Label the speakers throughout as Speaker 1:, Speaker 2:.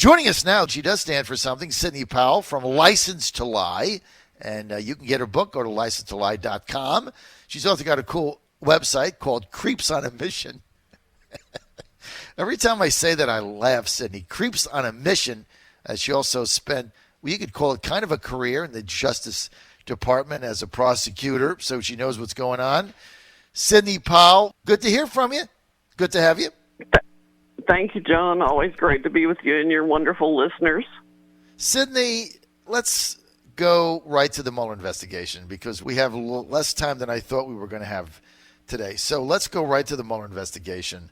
Speaker 1: Joining us now, she does stand for something, Sidney Powell from License to Lie. And you can get her book, go to licensetolie.com. She's also got a cool website called Creeps on a Mission. Every time I say that, I laugh, Sidney. Creeps on a Mission. She also spent, well, you could call it kind of a career in the Justice Department as a prosecutor, so she knows what's going on. Sidney Powell, good to hear from you. Good to have you.
Speaker 2: Thank you, John. Always great to be with you and your wonderful listeners.
Speaker 1: Sidney, let's go right to the Mueller investigation because we have a little less time than I thought we were going to have today. So let's go right to the Mueller investigation.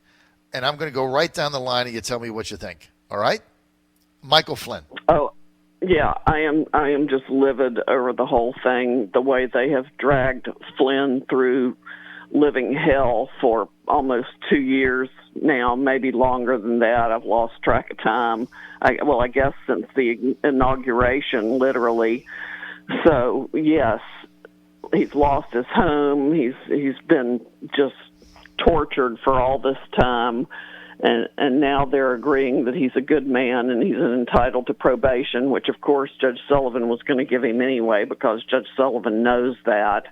Speaker 1: And I'm going to go right down the line and you tell me what you think. All right? Michael Flynn.
Speaker 2: Oh, yeah, I am just livid over the whole thing, the way they have dragged Flynn through living hell for almost 2 years now, maybe longer than that. I've lost track of time. I guess since the inauguration, literally. So, yes, he's lost his home. He's been just tortured for all this time. And now they're agreeing that he's a good man and he's entitled to probation, which, of course, Judge Sullivan was going to give him anyway because Judge Sullivan knows that.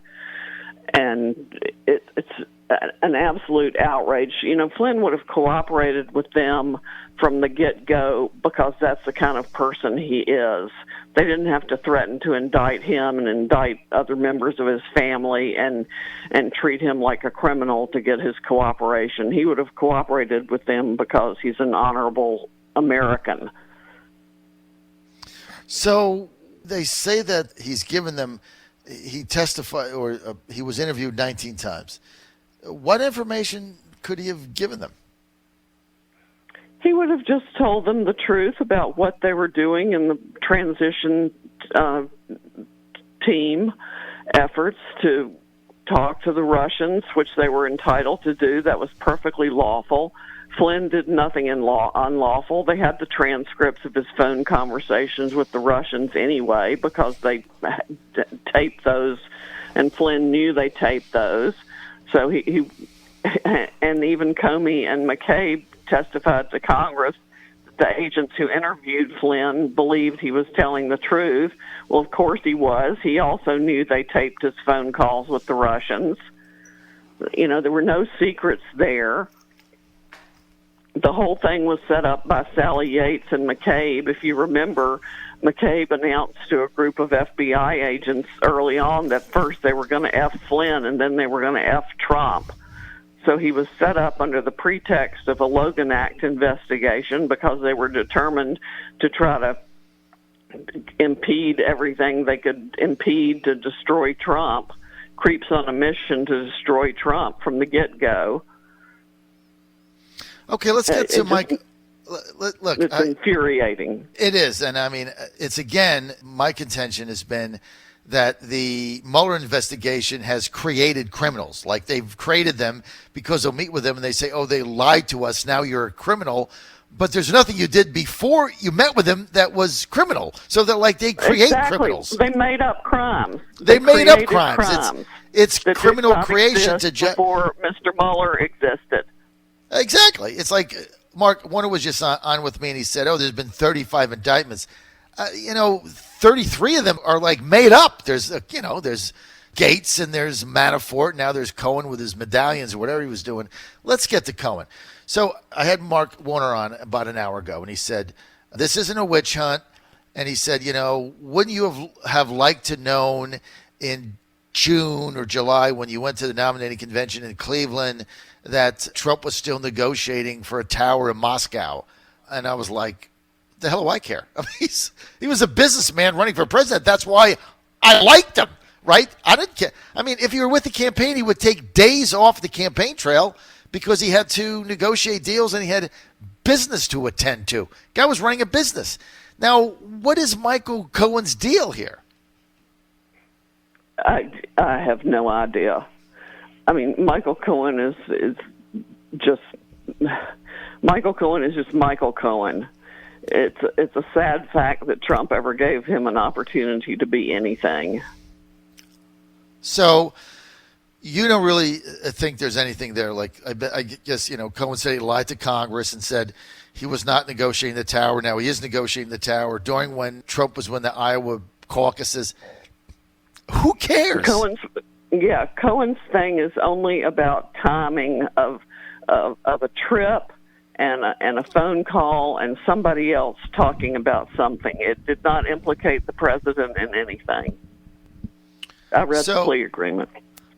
Speaker 2: And it's an absolute outrage. You know, Flynn would have cooperated with them from the get-go because that's the kind of person he is. They didn't have to threaten to indict him and indict other members of his family and treat him like a criminal to get his cooperation. He would have cooperated with them because he's an honorable American.
Speaker 1: So they say that he's given them, he testified or he was interviewed 19 times. What information could he have given them?
Speaker 2: He would have just told them the truth about what they were doing in the transition team efforts to talk to the Russians, which they were entitled to do. That was perfectly lawful. Flynn did nothing unlawful. They had the transcripts of his phone conversations with the Russians anyway because they taped those, and Flynn knew they taped those. So he and even Comey and McCabe testified to Congress that the agents who interviewed Flynn believed he was telling the truth. Well, of course he was. He also knew they taped his phone calls with the Russians. You know, there were no secrets there. The whole thing was set up by Sally Yates and McCabe. If you remember, McCabe announced to a group of FBI agents early on that first they were going to F Flynn and then they were going to F Trump. So he was set up under the pretext of a Logan Act investigation because they were determined to try to impede everything they could impede to destroy Trump. Creeps on a mission to destroy Trump from the get-go.
Speaker 1: Okay, let's get to Mike. Look,
Speaker 2: it's infuriating.
Speaker 1: It is, and I mean, it's again, my contention has been that the Mueller investigation has created criminals. Like they've created them because they'll meet with them and they say, oh, they lied to us, now you're a criminal. But there's nothing you did before you met with them that was criminal. So they're like, they create criminals.
Speaker 2: They made up crimes.
Speaker 1: They made up crimes. It's criminal creation
Speaker 2: before Mr. Mueller existed.
Speaker 1: Exactly. It's like Mark Warner was just on with me and he said, oh, there's been 35 indictments. 33 of them are like made up. There's, there's Gates and there's Manafort. Now there's Cohen with his medallions or whatever he was doing. Let's get to Cohen. So I had Mark Warner on about an hour ago, and he said, this isn't a witch hunt. And he said, wouldn't you have liked to known in June or July when you went to the nominating convention in Cleveland that Trump was still negotiating for a tower in Moscow? And I was like, the hell do I care? I mean, he was a businessman running for president. That's why I liked him, right? I didn't care. I mean, if you were with the campaign, he would take days off the campaign trail because he had to negotiate deals and he had business to attend to. Guy was running a business. Now, what is Michael Cohen's deal here?
Speaker 2: I have no idea. I mean, Michael Cohen is just Michael Cohen. It's a sad fact that Trump ever gave him an opportunity to be anything.
Speaker 1: So you don't really think there's anything there. Like I guess Cohen said he lied to Congress and said he was not negotiating the tower. Now he is negotiating the tower. During when Trump was winning the Iowa caucuses. Who cares?
Speaker 2: Cohen's thing is only about timing of a trip and a phone call and somebody else talking about something. It did not implicate the president in anything. I read the plea agreement.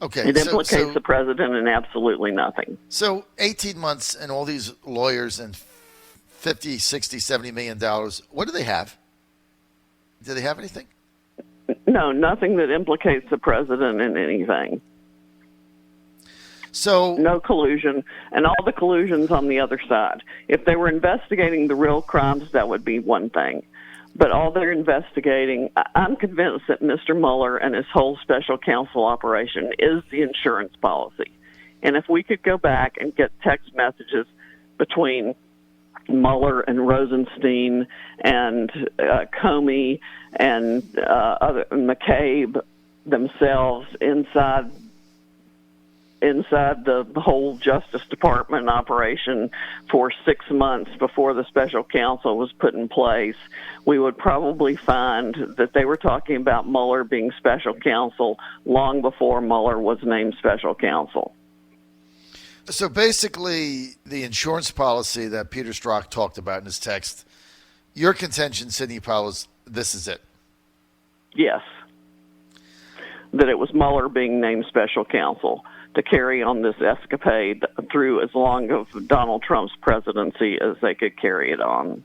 Speaker 1: Okay.
Speaker 2: It implicates the president in absolutely nothing.
Speaker 1: So 18 months and all these lawyers and $50, $60, $70 million, what do they have? Do they have anything?
Speaker 2: No, nothing that implicates the president in anything.
Speaker 1: So
Speaker 2: no collusion, and all the collusion's on the other side. If they were investigating the real crimes, that would be one thing. But all they're investigating, I'm convinced that Mr. Mueller and his whole special counsel operation is the insurance policy. And if we could go back and get text messages between Mueller and Rosenstein and Comey and McCabe themselves inside the whole Justice Department operation for 6 months before the special counsel was put in place, we would probably find that they were talking about Mueller being special counsel long before Mueller was named special counsel.
Speaker 1: So basically, the insurance policy that Peter Strzok talked about in his text, your contention, Sidney Powell, is this is it?
Speaker 2: Yes. That it was Mueller being named special counsel to carry on this escapade through as long of Donald Trump's presidency as they could carry it on,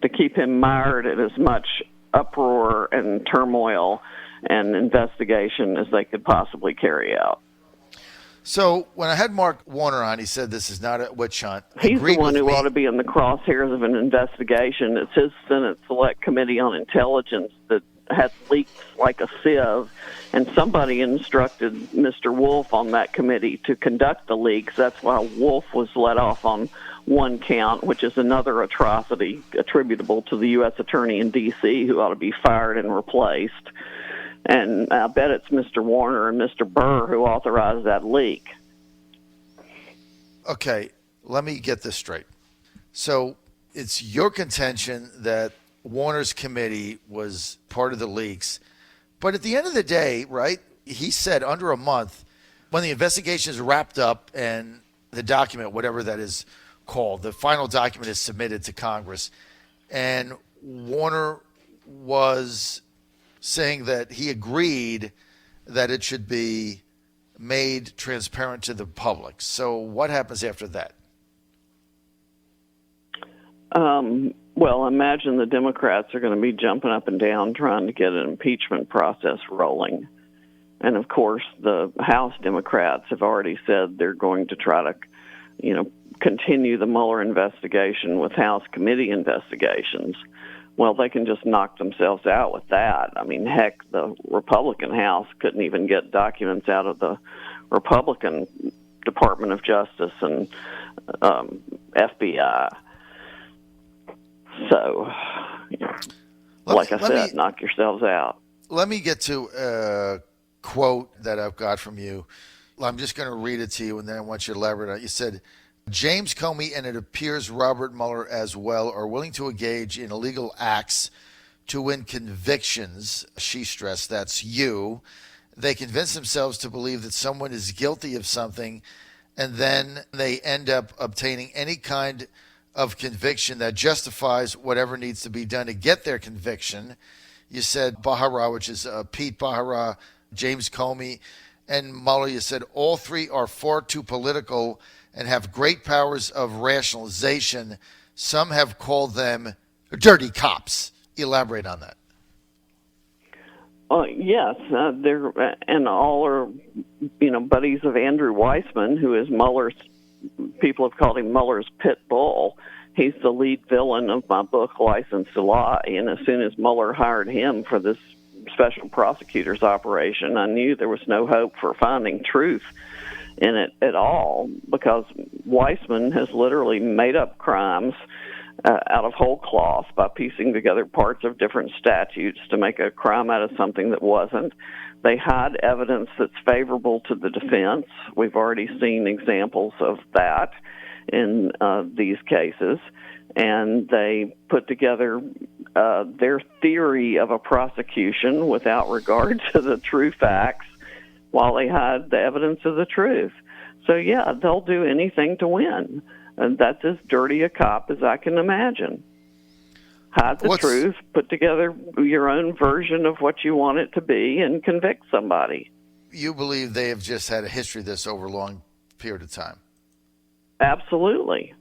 Speaker 2: to keep him mired in as much uproar and turmoil and investigation as they could possibly carry out.
Speaker 1: So when I had Mark Warner on, he said this is not a witch hunt.
Speaker 2: He's the one who ought to be in the crosshairs of an investigation. It's his Senate Select Committee on Intelligence that had leaks like a sieve, and somebody instructed Mr. Wolf on that committee to conduct the leaks. That's why Wolf was let off on one count, which is another atrocity attributable to the U.S. Attorney in D.C., who ought to be fired and replaced. And I bet it's Mr. Warner and Mr. Burr who authorized that leak.
Speaker 1: Okay, let me get this straight. So it's your contention that Warner's committee was part of the leaks. But at the end of the day, right, he said under a month, when the investigation is wrapped up and the document, whatever that is called, the final document is submitted to Congress, and Warner was saying that he agreed that it should be made transparent to the public. So what happens after that?
Speaker 2: Well, imagine the Democrats are going to be jumping up and down trying to get an impeachment process rolling. And, of course, the House Democrats have already said they're going to try to, continue the Mueller investigation with House committee investigations. Well, they can just knock themselves out with that. I mean, heck, the Republican House couldn't even get documents out of the Republican Department of Justice and FBI. So, like I said, knock yourselves out.
Speaker 1: Let me get to a quote that I've got from you. I'm just going to read it to you, and then I want you to elaborate on it. You said, James Comey and it appears Robert Mueller as well are willing to engage in illegal acts to win convictions. She stressed, that's you. They convince themselves to believe that someone is guilty of something, and then they end up obtaining any kind of conviction that justifies whatever needs to be done to get their conviction. You said Bahara, which is Pete Bahara, James Comey, and Mueller. You said all three are far too political and have great powers of rationalization. Some have called them dirty cops. Elaborate on that.
Speaker 2: Yes, they're and all are, buddies of Andrew Weissman, who is Mueller's. People have called him Mueller's pit bull. He's the lead villain of my book, License to Lie. And as soon as Mueller hired him for this special prosecutor's operation, I knew there was no hope for finding truth in it at all, because Weissman has literally made up crimes out of whole cloth by piecing together parts of different statutes to make a crime out of something that wasn't. They hide evidence that's favorable to the defense. We've already seen examples of that. in these cases, and they put together their theory of a prosecution without regard to the true facts while they hide the evidence of the truth. So, yeah, they'll do anything to win. And that's as dirty a cop as I can imagine. Hide the truth, put together your own version of what you want it to be, and convict somebody.
Speaker 1: You believe they have just had a history of this over a long period of time?
Speaker 2: Absolutely.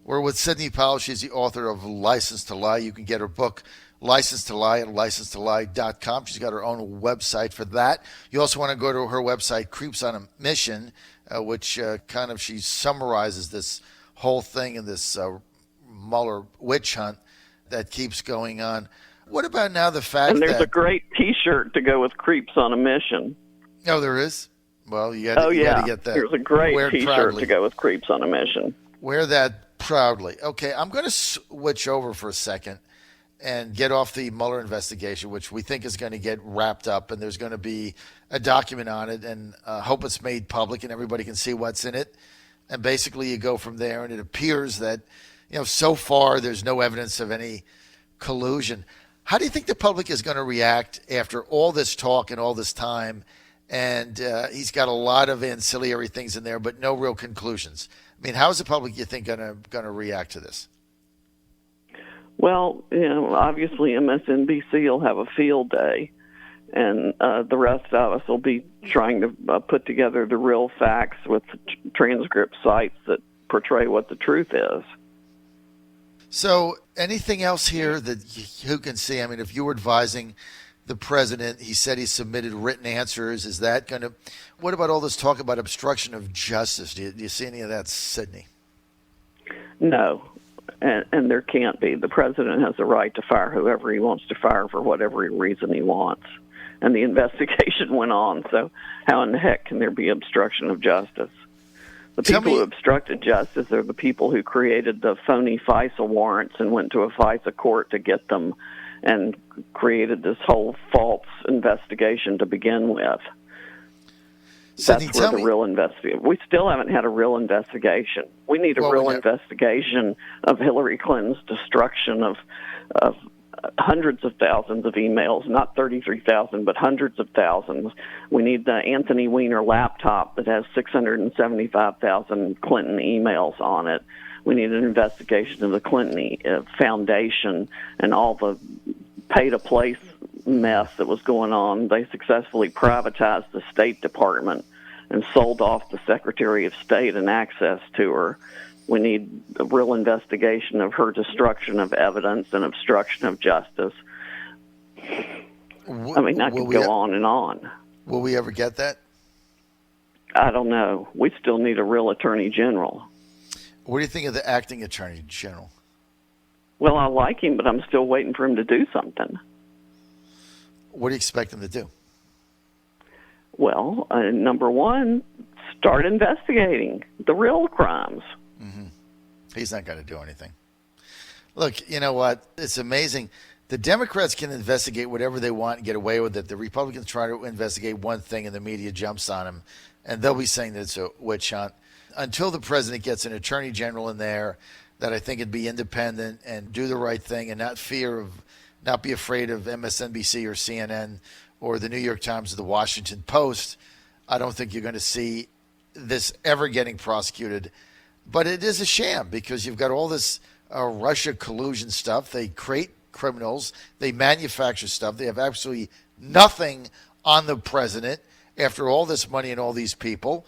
Speaker 1: We're with Sidney Powell. She's the author of License to Lie. You can get her book, License to Lie, at licensetolie.com. She's got her own website for that. You also want to go to her website, Creeps on a Mission, which kind of she summarizes this whole thing in this Mueller witch hunt that keeps going on. What about now the fact that...
Speaker 2: And there's a great T-shirt to go with Creeps on a Mission.
Speaker 1: Oh, there is? Well, you got to get that.
Speaker 2: There's a great T-shirt to go with Creeps on a Mission.
Speaker 1: Wear that proudly. Okay, I'm going to switch over for a second and get off the Mueller investigation, which we think is going to get wrapped up, and there's going to be a document on it, and hope it's made public and everybody can see what's in it. And basically you go from there, and it appears that, so far there's no evidence of any collusion. How do you think the public is going to react after all this talk and all this time? And he's got a lot of ancillary things in there, but no real conclusions. I mean, how is the public, you think, going to react to this?
Speaker 2: Well, obviously MSNBC will have a field day, and the rest of us will be trying to put together the real facts with transcript sites that portray what the truth is.
Speaker 1: So anything else here that who can see? I mean, if you were advising the president, he said he submitted written answers. Is that going to – what about all this talk about obstruction of justice? Do you see any of that, Sidney?
Speaker 2: No, and there can't be. The president has the right to fire whoever he wants to fire for whatever reason he wants. And the investigation went on, so how in the heck can there be obstruction of justice? The people who obstructed justice are the people who created the phony FISA warrants and went to a FISA court to get them and created this whole false investigation to begin with.
Speaker 1: Sidney,
Speaker 2: that's where the real investigation. We still haven't had a real investigation. We need a real investigation of Hillary Clinton's destruction of hundreds of thousands of emails, not 33,000, but hundreds of thousands. We need the Anthony Weiner laptop that has 675,000 Clinton emails on it. We need an investigation of the Clinton Foundation and all the pay-to-place mess that was going on. They successfully privatized the State Department and sold off the Secretary of State and access to her. We need a real investigation of her destruction of evidence and obstruction of justice. I mean, I could go on and on.
Speaker 1: Will we ever get that?
Speaker 2: I don't know. We still need a real attorney general.
Speaker 1: What do you think of the acting attorney general?
Speaker 2: Well, I like him, but I'm still waiting for him to do something.
Speaker 1: What do you expect him to do?
Speaker 2: Well, number one, start investigating the real crimes.
Speaker 1: Mm-hmm. He's not going to do anything. Look, you know what? It's amazing. The Democrats can investigate whatever they want and get away with it. The Republicans try to investigate one thing and the media jumps on them, and they'll be saying that it's a witch hunt. Until the president gets an attorney general in there that I think would be independent and do the right thing and not be afraid of MSNBC or CNN or the New York Times or the Washington Post, I don't think you're going to see this ever getting prosecuted. But it is a sham because you've got all this Russia collusion stuff. They create criminals. They manufacture stuff. They have absolutely nothing on the president after all this money and all these people.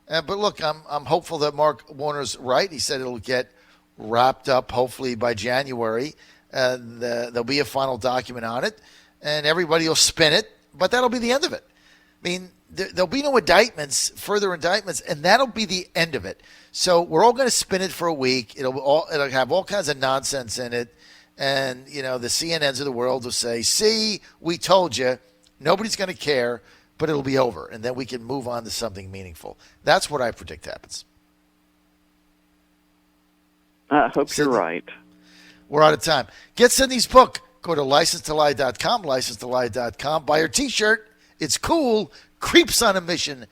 Speaker 1: But look, I'm hopeful that Mark Warner's right. He said it'll get wrapped up hopefully by January. And there'll be a final document on it, and everybody will spin it. But that'll be the end of it. I mean, there'll be no indictments, further indictments, and that'll be the end of it. So we're all going to spin it for a week. It'll have all kinds of nonsense in it. And, the CNNs of the world will say, see, we told you. Nobody's going to care, but it'll be over. And then we can move on to something meaningful. That's what I predict happens.
Speaker 2: I hope you're right.
Speaker 1: We're out of time. Get Sidney's book. Go to licensetolie.com, licensetolie.com. Buy her T-shirt. It's cool. Creepsonamission.com.